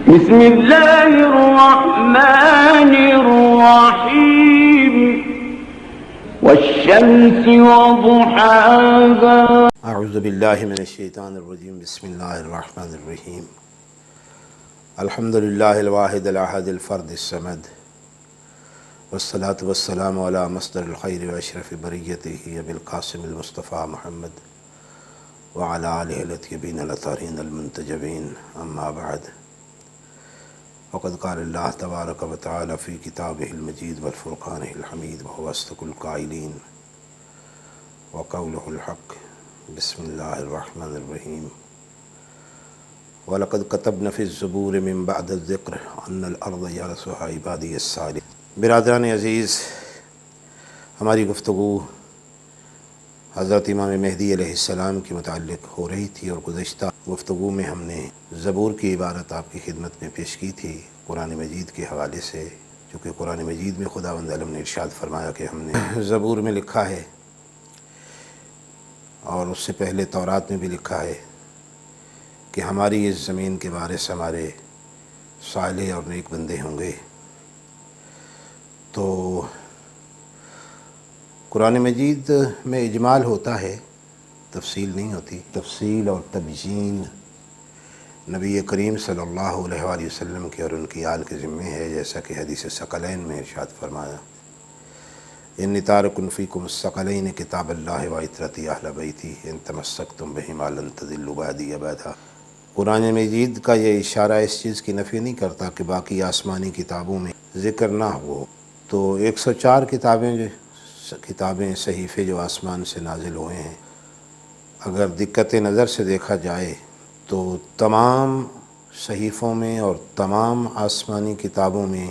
بسم اللہ الرحمن الرحیم والشمس وضحاها اعوذ باللہ من الشیطان الرجیم بسم اللہ الرحمن الرحیم الحمد للہ الواحد الاحد الفرد الصمد والصلاة والسلام علی مصدر الخیر واشرف بریتہ ابی القاسم المصطفیٰ محمد وعلی آلہ الاطیبین الاطہرین المنتجبین اما بعد وقد قال اللہ تبارک و تعالی فی کتابہ المجید والفرقانہ الحمید وهو اصدق القائلین وقولہ الحق بسم اللہ الرحمن الرحیم وَلَقَدْ كَتَبْنَا فِي الزُّبُورِ مِن بَعْدِ الذِّكْرِ أَنَّ الْأَرْضَ يَرِثُهَا عِبَادِيَ الصَّالِحُونَ۔ برادران عزیز، ہماری گفتگو حضرت امام مہدی علیہ السلام کے متعلق ہو رہی تھی، اور گزشتہ گفتگو میں ہم نے زبور کی عبارت آپ کی خدمت میں پیش کی تھی قرآن مجید کے حوالے سے، چونکہ قرآن مجید میں خداوند عالم نے ارشاد فرمایا کہ ہم نے زبور میں لکھا ہے، اور اس سے پہلے تورات میں بھی لکھا ہے کہ ہماری اس زمین کے وارث ہمارے صالح اور نیک بندے ہوں گے۔ تو قرآن مجید میں اجمال ہوتا ہے، تفصیل نہیں ہوتی۔ تفصیل اور تبیین نبی کریم صلی اللہ علیہ وآلہ وسلم کے اور ان کی آل کے ذمے ہے، جیسا کہ حدیث ثقلین میں ارشاد فرمایا، انی تارک فیکم الثقلین کتاب اللہ وعطرتی اہل بیتی ان تمسکتم بہما لن تضلوا بعدی ابدا۔ قرآن مجید کا یہ اشارہ اس چیز کی نفی نہیں کرتا کہ باقی آسمانی کتابوں میں ذکر نہ ہو۔ تو 104 کتابیں صحیفے جو آسمان سے نازل ہوئے ہیں، اگر دقت نظر سے دیکھا جائے تو تمام صحیفوں میں اور تمام آسمانی کتابوں میں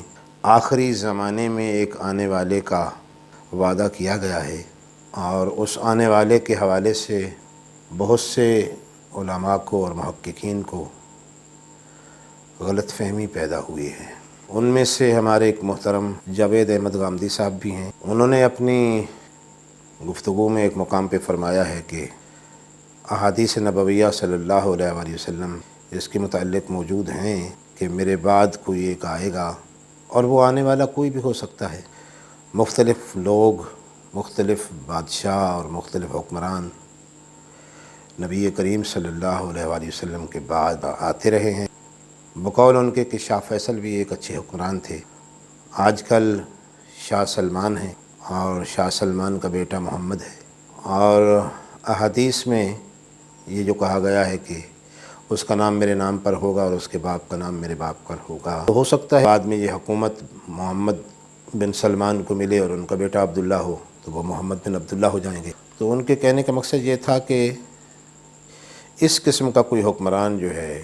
آخری زمانے میں ایک آنے والے کا وعدہ کیا گیا ہے، اور اس آنے والے کے حوالے سے بہت سے علماء کو اور محققین کو غلط فہمی پیدا ہوئی ہے۔ ان میں سے ہمارے ایک محترم جاوید احمد غامدی صاحب بھی ہیں۔ انہوں نے اپنی گفتگو میں ایک مقام پہ فرمایا ہے کہ احادیث نبویہ صلی اللہ علیہ وآلہ وسلم اس کے متعلق موجود ہیں کہ میرے بعد کوئی ایک آئے گا، اور وہ آنے والا کوئی بھی ہو سکتا ہے، مختلف لوگ، مختلف بادشاہ اور مختلف حکمران نبی کریم صلی اللہ علیہ وآلہ وسلم کے بعد آتے رہے ہیں۔ بقول ان کے کہ شاہ فیصل بھی ایک اچھے حکمران تھے۔ آج کل شاہ سلمان ہیں، اور شاہ سلمان کا بیٹا محمد ہے، اور احادیث میں یہ جو کہا گیا ہے کہ اس کا نام میرے نام پر ہوگا اور اس کے باپ کا نام میرے باپ پر ہوگا، تو ہو سکتا ہے بعد میں یہ حکومت محمد بن سلمان کو ملے اور ان کا بیٹا عبداللہ ہو تو وہ محمد بن عبداللہ ہو جائیں گے۔ تو ان کے کہنے کا مقصد یہ تھا کہ اس قسم کا کوئی حکمران جو ہے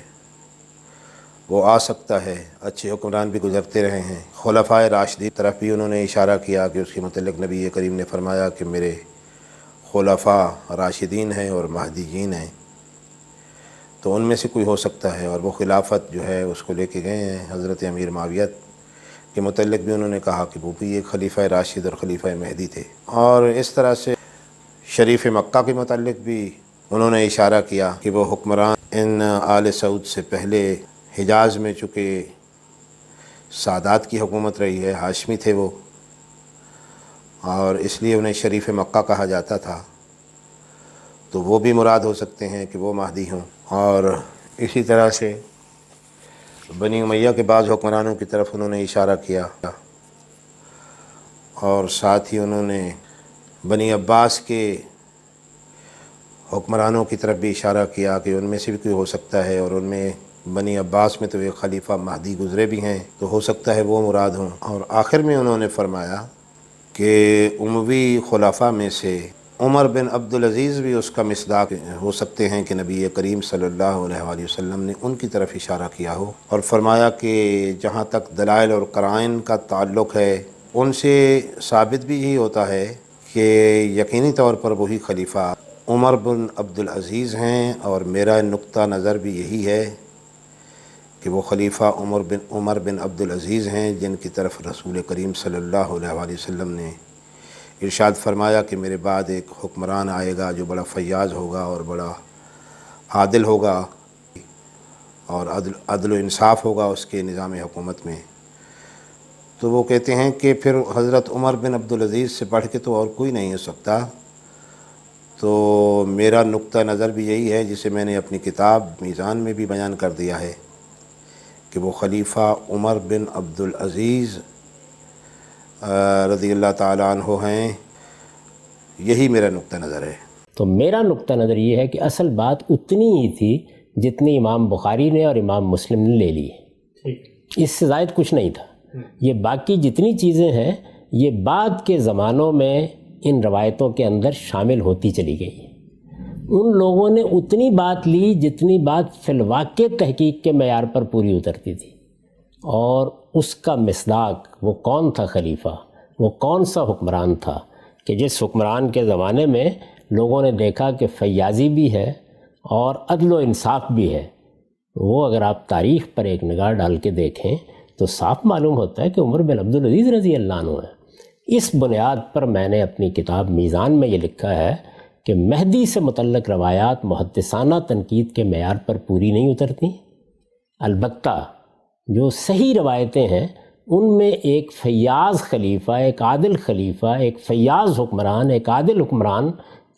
وہ آ سکتا ہے۔ اچھے حکمران بھی گزرتے رہے ہیں۔ خلفائے راشدین طرف بھی انہوں نے اشارہ کیا کہ اس کے متعلق نبی کریم نے فرمایا کہ میرے خلفاء راشدین ہیں اور مہدیین ہیں، تو ان میں سے کوئی ہو سکتا ہے، اور وہ خلافت جو ہے اس کو لے کے گئے ہیں۔ حضرت امیر معاویہ کے متعلق بھی انہوں نے کہا کہ وہ بھی ایک خلیفہ راشد اور خلیفہ مہدی تھے، اور اس طرح سے شریف مکہ کے متعلق بھی انہوں نے اشارہ کیا کہ وہ حکمران ان آل سعود سے پہلے حجاز میں، چونکہ سادات کی حکومت رہی ہے، ہاشمی تھے وہ، اور اس لیے انہیں شریف مکہ کہا جاتا تھا، تو وہ بھی مراد ہو سکتے ہیں کہ وہ مہدی ہوں۔ اور اسی طرح سے بنی امیہ کے بعض حکمرانوں کی طرف انہوں نے اشارہ کیا، اور ساتھ ہی انہوں نے بنی عباس کے حکمرانوں کی طرف بھی اشارہ کیا کہ ان میں سے بھی کوئی ہو سکتا ہے، اور ان میں بنی عباس میں تو ایک خلیفہ مہدی گزرے بھی ہیں، تو ہو سکتا ہے وہ مراد ہوں۔ اور آخر میں انہوں نے فرمایا کہ اموی خلفاء میں سے عمر بن عبدالعزیز بھی اس کا مصداق ہو سکتے ہیں کہ نبی کریم صلی اللہ علیہ وآلہ وسلم نے ان کی طرف اشارہ کیا ہو، اور فرمایا کہ جہاں تک دلائل اور قرائن کا تعلق ہے ان سے ثابت بھی یہی ہوتا ہے کہ یقینی طور پر وہی خلیفہ عمر بن عبدالعزیز ہیں، اور میرا نقطہ نظر بھی یہی ہے کہ وہ خلیفہ عمر بن عبدالعزیز ہیں جن کی طرف رسول کریم صلی اللہ علیہ وآلہ وسلم نے ارشاد فرمایا کہ میرے بعد ایک حکمران آئے گا جو بڑا فیاض ہوگا اور بڑا عادل ہوگا، اور عدل و انصاف ہوگا اس کے نظام حکومت میں، تو وہ کہتے ہیں کہ پھر حضرت عمر بن عبدالعزیز سے بڑھ کے تو اور کوئی نہیں ہو سکتا۔ تو میرا نقطہ نظر بھی یہی ہے، جسے میں نے اپنی کتاب میزان میں بھی بیان کر دیا ہے، کہ وہ خلیفہ عمر بن عبدالعزیز رضی اللہ تعالیٰ عنہ ہیں۔ یہی میرا نقطہ نظر ہے۔ تو میرا نقطہ نظر یہ ہے کہ اصل بات اتنی ہی تھی جتنی امام بخاری نے اور امام مسلم نے لے لی، اس سے زائد کچھ نہیں تھا۔ یہ باقی جتنی چیزیں ہیں یہ بعد کے زمانوں میں ان روایتوں کے اندر شامل ہوتی چلی گئی۔ ان لوگوں نے اتنی بات لی جتنی بات فی الواقع تحقیق کے معیار پر پوری اترتی تھی، اور اس کا مصداق وہ کون تھا خلیفہ، وہ کون سا حکمران تھا کہ جس حکمران کے زمانے میں لوگوں نے دیکھا کہ فیاضی بھی ہے اور عدل و انصاف بھی ہے۔ وہ اگر آپ تاریخ پر ایک نگاہ ڈال کے دیکھیں تو صاف معلوم ہوتا ہے کہ عمر بن عبدالعزیز رضی اللہ عنہ ہے۔ اس بنیاد پر میں نے اپنی کتاب میزان میں یہ لکھا ہے کہ مہدی سے متعلق روایات محدثانہ تنقید کے معیار پر پوری نہیں اترتی، البتہ جو صحیح روایتیں ہیں ان میں ایک فیاض خلیفہ، ایک عادل خلیفہ، ایک فیاض حکمران، ایک عادل حکمران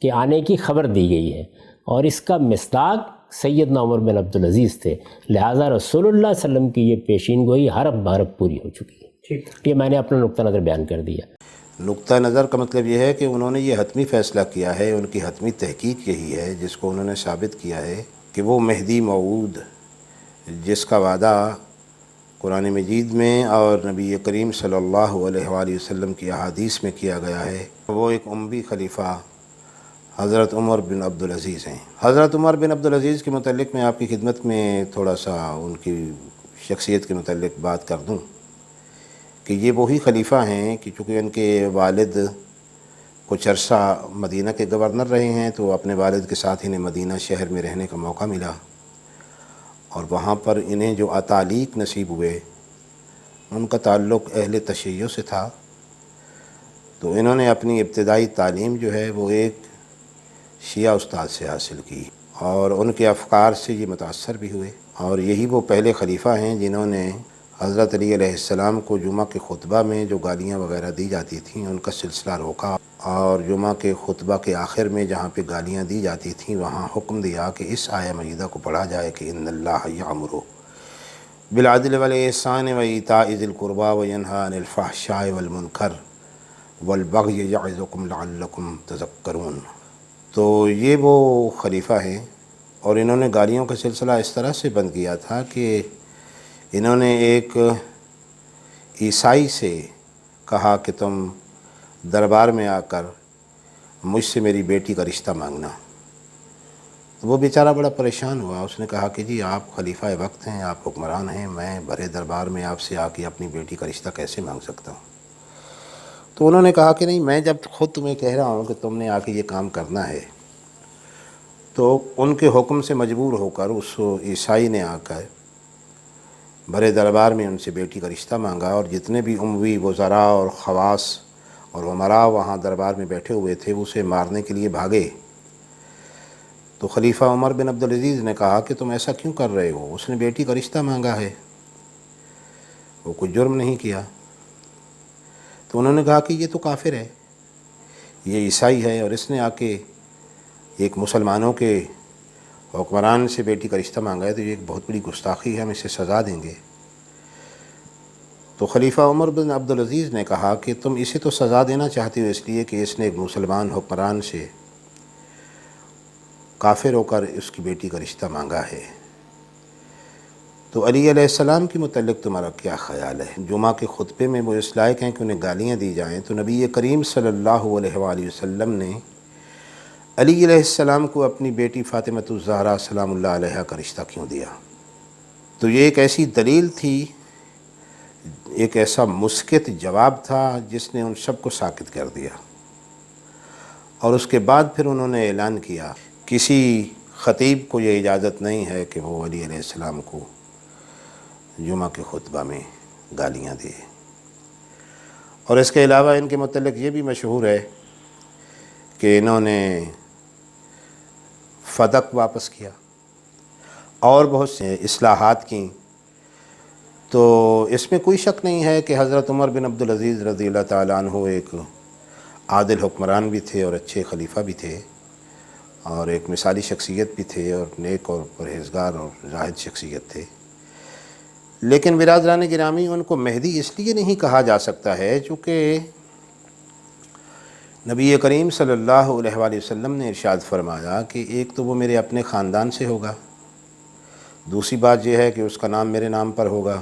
کے آنے کی خبر دی گئی ہے، اور اس کا مصداق سیدنا عمر بن عبدالعزیز تھے۔ لہٰذا رسول اللہ صلی اللہ علیہ وسلم کی یہ پیشین گوئی حرف بحرف پوری ہو چکی ہے۔ یہ میں نے اپنا نقطہ نظر بیان کر دیا۔ نقطہ نظر کا مطلب یہ ہے کہ انہوں نے یہ حتمی فیصلہ کیا ہے، ان کی حتمی تحقیق یہی ہے جس کو انہوں نے ثابت کیا ہے کہ وہ مہدی موعود جس کا وعدہ قرآن مجید میں اور نبی کریم صلی اللہ علیہ وآلہ وسلم کی احادیث میں کیا گیا ہے، وہ ایک اموی خلیفہ حضرت عمر بن عبدالعزیز ہیں۔ حضرت عمر بن عبدالعزیز کے متعلق میں آپ کی خدمت میں تھوڑا سا ان کی شخصیت کے متعلق بات کر دوں کہ یہ وہی خلیفہ ہیں کہ چونکہ ان کے والد کچھ عرصہ مدینہ کے گورنر رہے ہیں، تو اپنے والد کے ساتھ انہیں مدینہ شہر میں رہنے کا موقع ملا، اور وہاں پر انہیں جو اتالیق نصیب ہوئے ان کا تعلق اہل تشیع سے تھا۔ تو انہوں نے اپنی ابتدائی تعلیم جو ہے وہ ایک شیعہ استاد سے حاصل کی، اور ان کے افکار سے یہ متاثر بھی ہوئے، اور یہی وہ پہلے خلیفہ ہیں جنہوں نے حضرت علی علیہ السلام کو جمعہ کے خطبہ میں جو گالیاں وغیرہ دی جاتی تھیں ان کا سلسلہ روکا، اور جمعہ کے خطبہ کے آخر میں جہاں پہ گالیاں دی جاتی تھیں وہاں حکم دیا کہ اس آیہ مجیدہ کو پڑھا جائے کہ ان اللہ یأمر بالعدل والإحسان وإیتاء ذی القربى وینہی عن الفحشاء والمنکر والبغی یعظکم لعلکم تذکرون۔ تو یہ وہ خلیفہ ہیں، اور انہوں نے گالیوں کا سلسلہ اس طرح سے بند کیا تھا کہ انہوں نے ایک عیسائی سے کہا کہ تم دربار میں آ کر مجھ سے میری بیٹی کا رشتہ مانگنا۔ تو وہ بیچارہ بڑا پریشان ہوا، اس نے کہا کہ جی آپ خلیفہ وقت ہیں، آپ حکمران ہیں، میں بڑے دربار میں آپ سے آ کے اپنی بیٹی کا رشتہ کیسے مانگ سکتا ہوں؟ تو انہوں نے کہا کہ نہیں، میں جب خود تمہیں کہہ رہا ہوں کہ تم نے آ کے یہ کام کرنا ہے، تو ان کے حکم سے مجبور ہو کر اس عیسائی نے آ کر بڑے دربار میں ان سے بیٹی کا رشتہ مانگا، اور جتنے بھی اموی وزراء اور خواص اور امراء وہاں دربار میں بیٹھے ہوئے تھے وہ اسے مارنے کے لیے بھاگے۔ تو خلیفہ عمر بن عبدالعزیز نے کہا کہ تم ایسا کیوں کر رہے ہو؟ اس نے بیٹی کا رشتہ مانگا ہے، وہ کوئی جرم نہیں کیا۔ تو انہوں نے کہا کہ یہ تو کافر ہے، یہ عیسائی ہے، اور اس نے آ کے ایک مسلمانوں کے حکمران سے بیٹی کا رشتہ مانگا ہے، تو یہ ایک بہت بڑی گستاخی ہے، ہم اسے سزا دیں گے۔ تو خلیفہ عمر بن عبدالعزیز نے کہا کہ تم اسے تو سزا دینا چاہتے ہو اس لیے کہ اس نے ایک مسلمان حکمران سے کافر ہو کر اس کی بیٹی کا رشتہ مانگا ہے، تو علی علیہ السلام کے متعلق تمہارا کیا خیال ہے؟ جمعہ کے خطبے میں وہ اس لائق ہیں کہ انہیں گالیاں دی جائیں، تو نبی کریم صلی اللہ علیہ وآلہ وسلم نے علی علیہ السلام کو اپنی بیٹی فاطمہ الزہرا سلام اللہ علیہا کا رشتہ کیوں دیا؟ تو یہ ایک ایسی دلیل تھی، ایک ایسا مسکت جواب تھا جس نے ان سب کو ساکت کر دیا، اور اس کے بعد پھر انہوں نے اعلان کیا کسی خطیب کو یہ اجازت نہیں ہے کہ وہ علی علیہ السلام کو جمعہ کے خطبہ میں گالیاں دے۔ اور اس کے علاوہ ان کے متعلق یہ بھی مشہور ہے کہ انہوں نے فدق واپس کیا، اور بہت سے اصلاحات کیں، تو اس میں کوئی شک نہیں ہے کہ حضرت عمر بن عبدالعزیز رضی اللہ تعالیٰ عنہ ایک عادل حکمران بھی تھے اور اچھے خلیفہ بھی تھے، اور ایک مثالی شخصیت بھی تھے، اور نیک اور پرہیزگار اور زاہد شخصیت تھے۔ لیکن برادران گرامی، ان کو مہدی اس لیے نہیں کہا جا سکتا ہے چونکہ نبی کریم صلی اللہ علیہ وآلہ وسلم نے ارشاد فرمایا کہ ایک تو وہ میرے اپنے خاندان سے ہوگا، دوسری بات یہ ہے کہ اس کا نام میرے نام پر ہوگا،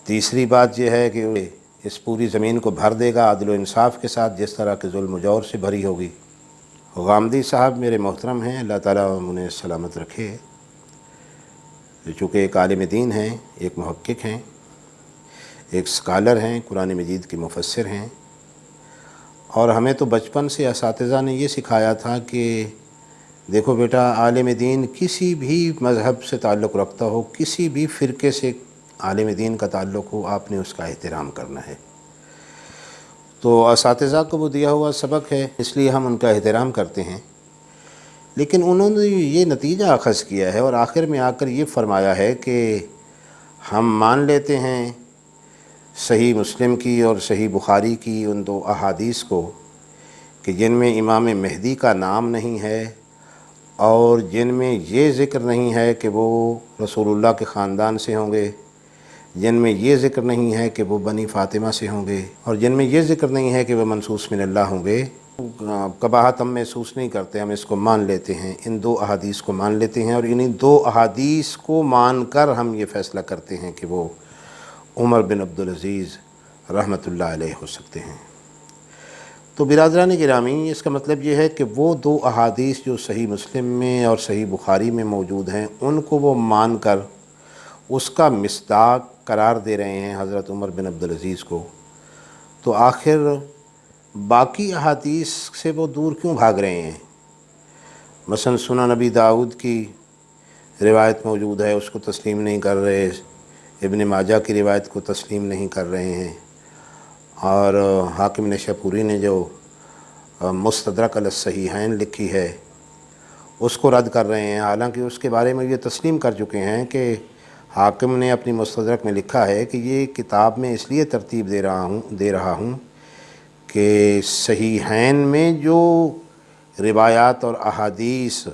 تیسری بات یہ ہے کہ وہ اس پوری زمین کو بھر دے گا عدل و انصاف کے ساتھ، جس طرح کے ظلم و جور سے بھری ہوگی۔ غامدی صاحب میرے محترم ہیں، اللہ تعالیٰ انہیں سلامت رکھے، چونکہ ایک عالم دین ہیں، ایک محقق ہیں، ایک سکالر ہیں، قرآن مجید کے مفسر ہیں، اور ہمیں تو بچپن سے اساتذہ نے یہ سکھایا تھا کہ دیکھو بیٹا، عالم دین کسی بھی مذہب سے تعلق رکھتا ہو، کسی بھی فرقے سے عالم دین کا تعلق ہو، آپ نے اس کا احترام کرنا ہے۔ تو اساتذہ کو وہ دیا ہوا سبق ہے، اس لیے ہم ان کا احترام کرتے ہیں۔ لیکن انہوں نے یہ نتیجہ اخذ کیا ہے اور آخر میں آ کر یہ فرمایا ہے کہ ہم مان لیتے ہیں صحیح مسلم کی اور صحیح بخاری کی ان دو احادیث کو کہ جن میں امام مہدی کا نام نہیں ہے اور جن میں یہ ذکر نہیں ہے کہ وہ رسول اللہ کے خاندان سے ہوں گے، جن میں یہ ذکر نہیں ہے کہ وہ بنی فاطمہ سے ہوں گے، اور جن میں یہ ذکر نہیں ہے کہ وہ منصوص من اللہ ہوں گے۔ قباحت ہم محسوس نہیں کرتے، ہم اس کو مان لیتے ہیں، ان دو احادیث کو مان لیتے ہیں، اور انہی دو احادیث کو مان کر ہم یہ فیصلہ کرتے ہیں کہ وہ عمر بن عبدالعزیز رحمۃ اللہ علیہ ہو سکتے ہیں۔ تو برادران گرامی، اس کا مطلب یہ ہے کہ وہ دو احادیث جو صحیح مسلم میں اور صحیح بخاری میں موجود ہیں، ان کو وہ مان کر اس کا مصداق قرار دے رہے ہیں حضرت عمر بن عبدالعزیز کو، تو آخر باقی احادیث سے وہ دور کیوں بھاگ رہے ہیں؟ مثلا سنن نبی داؤد کی روایت موجود ہے، اس کو تسلیم نہیں کر رہے، ابن ماجہ کی روایت کو تسلیم نہیں کر رہے ہیں، اور حاکم نشاپوری نے جو مستدرک علی الصحیحین لکھی ہے اس کو رد کر رہے ہیں، حالانکہ اس کے بارے میں یہ تسلیم کر چکے ہیں کہ حاکم نے اپنی مستدرک میں لکھا ہے کہ یہ کتاب میں اس لیے ترتیب دے رہا ہوں کہ صحیحین میں جو روایات اور احادیث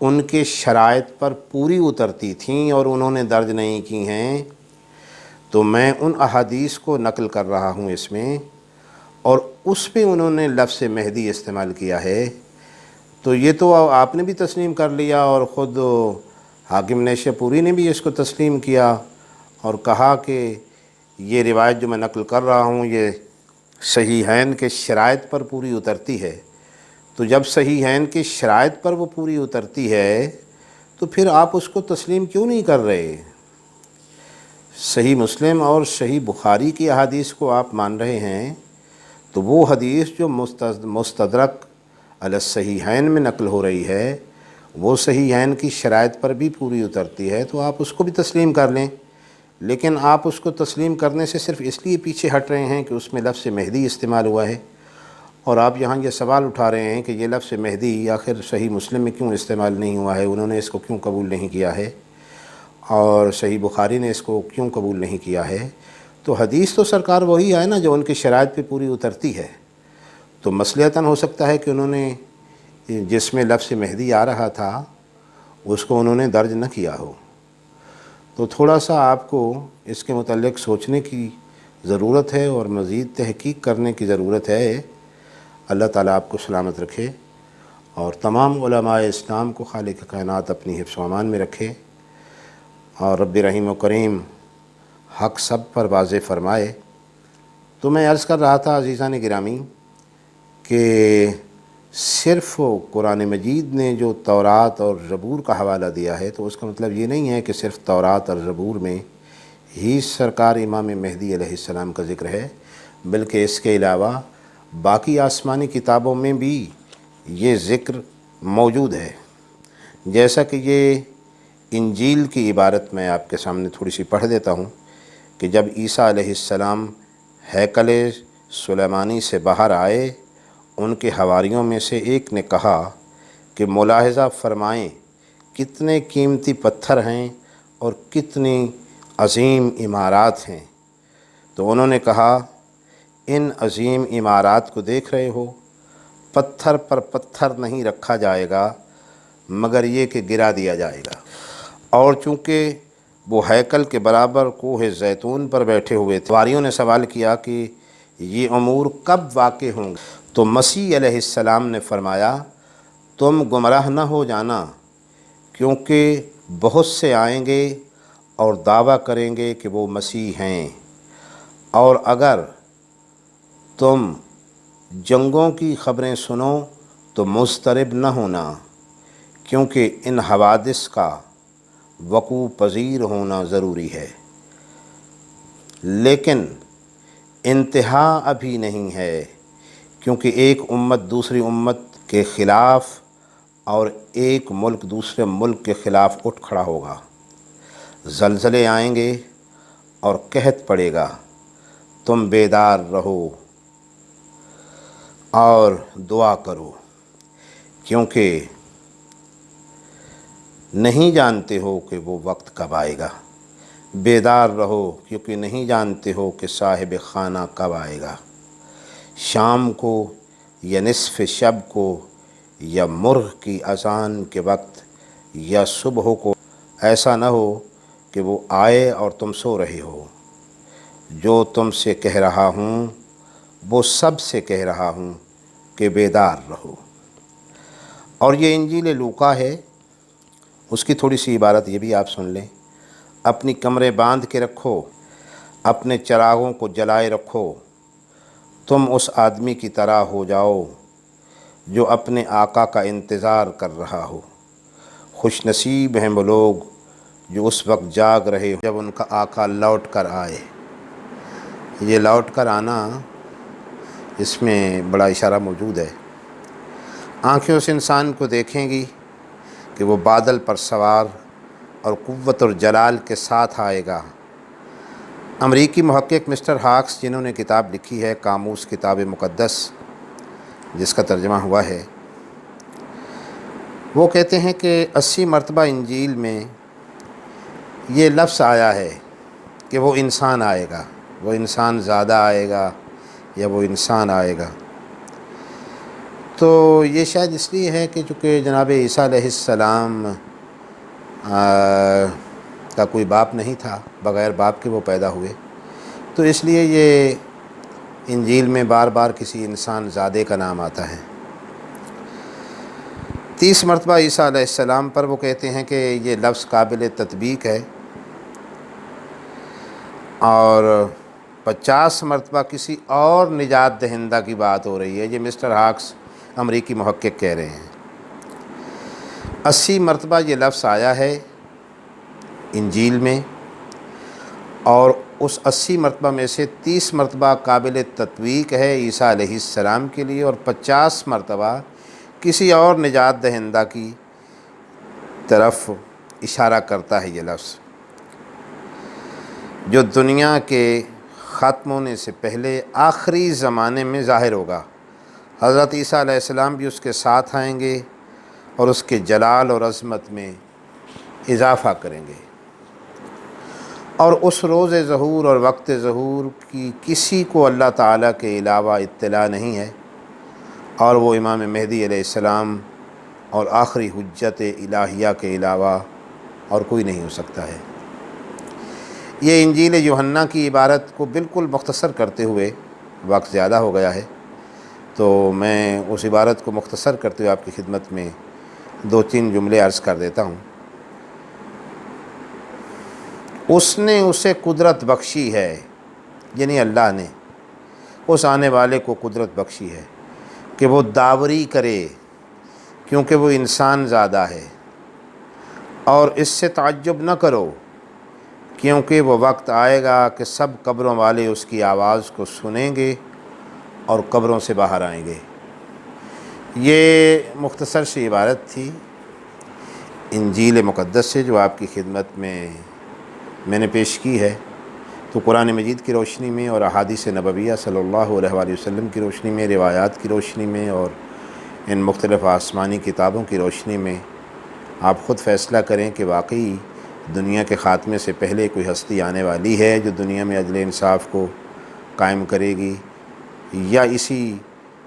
ان کے شرائط پر پوری اترتی تھیں اور انہوں نے درج نہیں کی ہیں، تو میں ان احادیث کو نقل کر رہا ہوں اس میں، اور اس میں انہوں نے لفظ مہدی استعمال کیا ہے۔ تو یہ تو آپ نے بھی تسلیم کر لیا، اور خود حاکم نیشاپوری نے بھی اس کو تسلیم کیا اور کہا کہ یہ روایت جو میں نقل کر رہا ہوں یہ صحیحین کے شرائط پر پوری اترتی ہے۔ تو جب صحیحین کے شرائط پر وہ پوری اترتی ہے تو پھر آپ اس کو تسلیم کیوں نہیں کر رہے؟ صحیح مسلم اور صحیح بخاری کی احادیث کو آپ مان رہے ہیں، تو وہ حدیث جو مستدرک علی الصحیحین میں نقل ہو رہی ہے وہ صحیحین کی شرائط پر بھی پوری اترتی ہے، تو آپ اس کو بھی تسلیم کر لیں۔ لیکن آپ اس کو تسلیم کرنے سے صرف اس لیے پیچھے ہٹ رہے ہیں کہ اس میں لفظ مہدی استعمال ہوا ہے، اور آپ یہاں یہ سوال اٹھا رہے ہیں کہ یہ لفظ مہدی آخر صحیح مسلم میں کیوں استعمال نہیں ہوا ہے، انہوں نے اس کو کیوں قبول نہیں کیا ہے، اور صحیح بخاری نے اس کو کیوں قبول نہیں کیا ہے؟ تو حدیث تو سرکار وہی ہے نا جو ان کی شرائط پہ پوری اترتی ہے۔ تو مصلحتاً ہو سکتا ہے کہ انہوں نے جس میں لفظ مہدی آ رہا تھا اس کو انہوں نے درج نہ کیا ہو۔ تو تھوڑا سا آپ کو اس کے متعلق سوچنے کی ضرورت ہے اور مزید تحقیق کرنے کی ضرورت ہے۔ اللہ تعالیٰ آپ کو سلامت رکھے اور تمام علماء اسلام کو خالق کائنات اپنی حفظ و امان میں رکھے، اور رب رحیم و کریم حق سب پر واضح فرمائے۔ تو میں عرض کر رہا تھا عزیزان گرامی کہ صرف قرآن مجید نے جو تورات اور زبور کا حوالہ دیا ہے تو اس کا مطلب یہ نہیں ہے کہ صرف تورات اور زبور میں ہی سرکار امام مہدی علیہ السلام کا ذکر ہے، بلکہ اس کے علاوہ باقی آسمانی کتابوں میں بھی یہ ذکر موجود ہے۔ جیسا کہ یہ انجیل کی عبارت میں آپ کے سامنے تھوڑی سی پڑھ دیتا ہوں کہ جب عیسیٰ علیہ السلام ہیکل سلیمانی سے باہر آئے، ان کے حواریوں میں سے ایک نے کہا کہ ملاحظہ فرمائیں کتنے قیمتی پتھر ہیں اور کتنی عظیم عمارات ہیں۔ تو انہوں نے کہا ان عظیم عمارات کو دیکھ رہے ہو، پتھر پر پتھر نہیں رکھا جائے گا مگر یہ کہ گرا دیا جائے گا۔ اور چونکہ وہ ہیکل کے برابر کوہ زیتون پر بیٹھے ہوئے تھے، واریوں نے سوال کیا کہ یہ امور کب واقع ہوں گے؟ تو مسیح علیہ السلام نے فرمایا تم گمراہ نہ ہو جانا، کیونکہ بہت سے آئیں گے اور دعویٰ کریں گے کہ وہ مسیح ہیں، اور اگر تم جنگوں کی خبریں سنو تو مضطرب نہ ہونا، کیونکہ ان حوادث کا وقوع پذیر ہونا ضروری ہے، لیکن انتہا ابھی نہیں ہے، کیونکہ ایک امت دوسری امت کے خلاف اور ایک ملک دوسرے ملک کے خلاف اٹھ کھڑا ہوگا، زلزلے آئیں گے اور قحط پڑے گا، تم بیدار رہو اور دعا کرو، کیونکہ نہیں جانتے ہو کہ وہ وقت کب آئے گا۔ بیدار رہو کیونکہ نہیں جانتے ہو کہ صاحب خانہ کب آئے گا، شام کو یا نصف شب کو یا مرغ کی اذان کے وقت یا صبح کو، ایسا نہ ہو کہ وہ آئے اور تم سو رہے ہو۔ جو تم سے کہہ رہا ہوں وہ سب سے کہہ رہا ہوں کہ بیدار رہو۔ اور یہ انجیل لوقا ہے، اس کی تھوڑی سی عبارت یہ بھی آپ سن لیں۔ اپنی کمریں باندھ کے رکھو، اپنے چراغوں کو جلائے رکھو، تم اس آدمی کی طرح ہو جاؤ جو اپنے آقا کا انتظار کر رہا ہو۔ خوش نصیب ہیں وہ لوگ جو اس وقت جاگ رہے ہو جب ان کا آقا لوٹ کر آئے۔ یہ لوٹ کر آنا، اس میں بڑا اشارہ موجود ہے۔ آنکھیں اس انسان کو دیکھیں گی کہ وہ بادل پر سوار اور قوت اور جلال کے ساتھ آئے گا۔ امریکی محقق مسٹر ہاکس، جنہوں نے کتاب لکھی ہے قاموس کتاب مقدس، جس کا ترجمہ ہوا ہے، وہ کہتے ہیں کہ 80 مرتبہ انجیل میں یہ لفظ آیا ہے کہ وہ انسان آئے گا، وہ انسان زیادہ آئے گا یا وہ انسان آئے گا۔ تو یہ شاید اس لیے ہے کہ چونکہ جناب عیسیٰ علیہ السلام کا کوئی باپ نہیں تھا، بغیر باپ کے وہ پیدا ہوئے، تو اس لیے یہ انجیل میں بار بار کسی انسان زادے کا نام آتا ہے۔ 30 مرتبہ عیسیٰ علیہ السلام پر وہ کہتے ہیں کہ یہ لفظ قابل تطبیق ہے، اور 50 مرتبہ کسی اور نجات دہندہ کی بات ہو رہی ہے۔ یہ مسٹر ہاکس امریکی محقق کہہ رہے ہیں۔ 80 مرتبہ یہ لفظ آیا ہے انجیل میں، اور اس 80 مرتبہ میں سے 30 مرتبہ قابل تطبیق ہے عیسیٰ علیہ السلام کے لیے، اور 50 مرتبہ کسی اور نجات دہندہ کی طرف اشارہ کرتا ہے یہ لفظ، جو دنیا کے ختم ہونے سے پہلے آخری زمانے میں ظاہر ہوگا۔ حضرت عیسیٰ علیہ السلام بھی اس کے ساتھ آئیں گے اور اس کے جلال اور عظمت میں اضافہ کریں گے، اور اس روز ظہور اور وقت ظہور کی کسی کو اللہ تعالیٰ کے علاوہ اطلاع نہیں ہے، اور وہ امام مہدی علیہ السلام اور آخری حجت الہیہ کے علاوہ اور کوئی نہیں ہو سکتا ہے۔ یہ انجیل یوحنا کی عبارت کو بالکل مختصر کرتے ہوئے، وقت زیادہ ہو گیا ہے تو میں اس عبارت کو مختصر کرتے ہوئے آپ کی خدمت میں 2-3 جملے عرض کر دیتا ہوں۔ اس نے اسے قدرت بخشی ہے، یعنی اللہ نے اس آنے والے کو قدرت بخشی ہے کہ وہ داوری کرے، کیونکہ وہ انسان زادہ ہے، اور اس سے تعجب نہ کرو، کیونکہ وہ وقت آئے گا کہ سب قبروں والے اس کی آواز کو سنیں گے اور قبروں سے باہر آئیں گے۔ یہ مختصر سی عبارت تھی انجیل مقدس سے جو آپ کی خدمت میں نے پیش کی ہے۔ تو قرآن مجید کی روشنی میں اور احادیث نبویہ صلی اللہ علیہ وآلہ وسلم کی روشنی میں، روایات کی روشنی میں اور ان مختلف آسمانی کتابوں کی روشنی میں آپ خود فیصلہ کریں کہ واقعی دنیا کے خاتمے سے پہلے کوئی ہستی آنے والی ہے جو دنیا میں عدل انصاف کو قائم کرے گی، یا اسی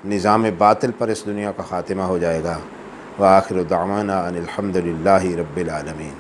نظام باطل پر اس دنیا کا خاتمہ ہو جائے گا۔ وآخر دعوانا ان الحمد للہ رب العالمین۔